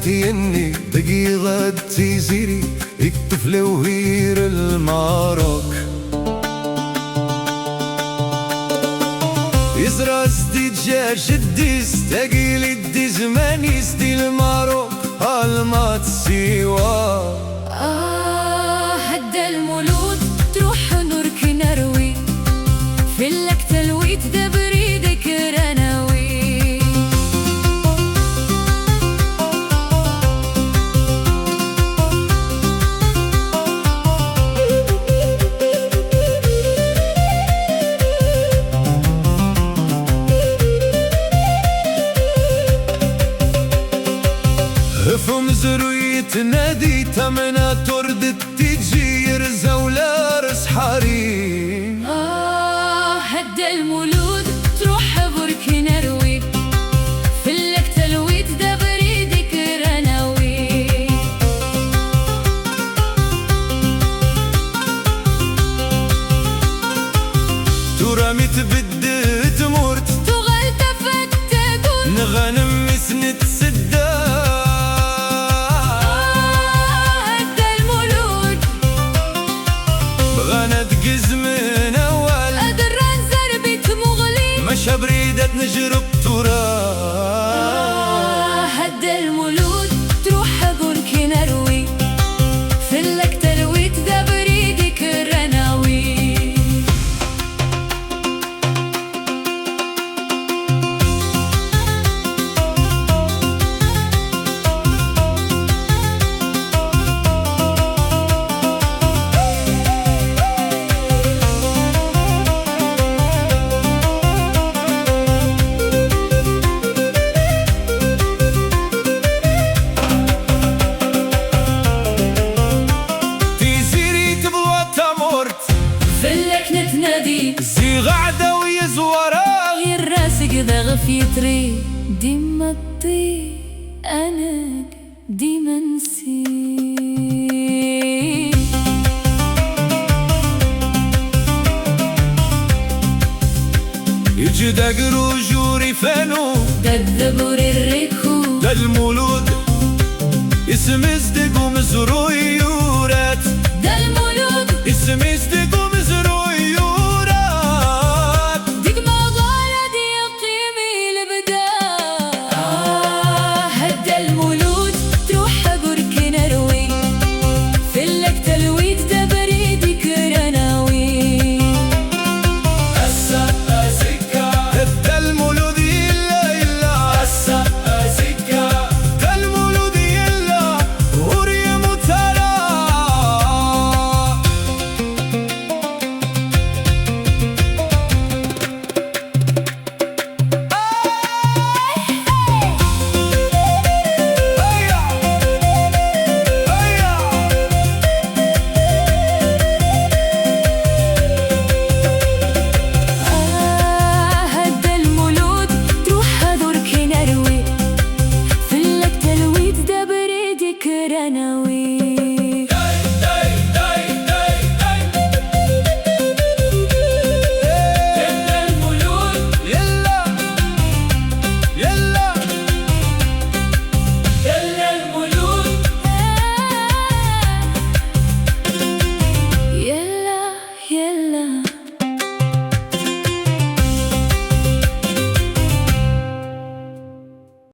يني دقيقة تيزيري يكتف لوهير المعرك يزرس دي جاش الديس تقيل الدي زمانيس دي المعروك هالمات سيوا هدا المولود تروح نورك نروي في اللك تلويت دا بريدك رناوي هفم زرويت نادي تمنا ترد تجير زولار سحاري هدا المولود تروح برك نروي في اللك تلويت دا بريدك رناوي تراميت بدت مورت تغلت فتقول نغنم مسند سدا هدا المولود بغانا تقز من اول أدران زربت مغلي مشى بريدة نجرب ترا هدا المولود تروح برك نروي في اللك تلويت دا بريدك رناوي فلك نتنادي زي غعدة ويزورا غير راسك ذا غفيتري ديما تطي أنا ديما نسي يجدق رجوري فانو دا الذبور الريكو دا المولود اسم يصدق ومزرويورات دا المولود اسم يصدق ومزرويورات ديك ما غالد يقيمي البدا هدا المولود تروح برك نروي في اللك تلويت دا بريدك رناوي أسا أزكا دا المولود يلا يلا أسا أزكا دا المولود يلا وريم ترى هدا المولود تروح درك نروي في اللك تلويت دا بريدك رناوي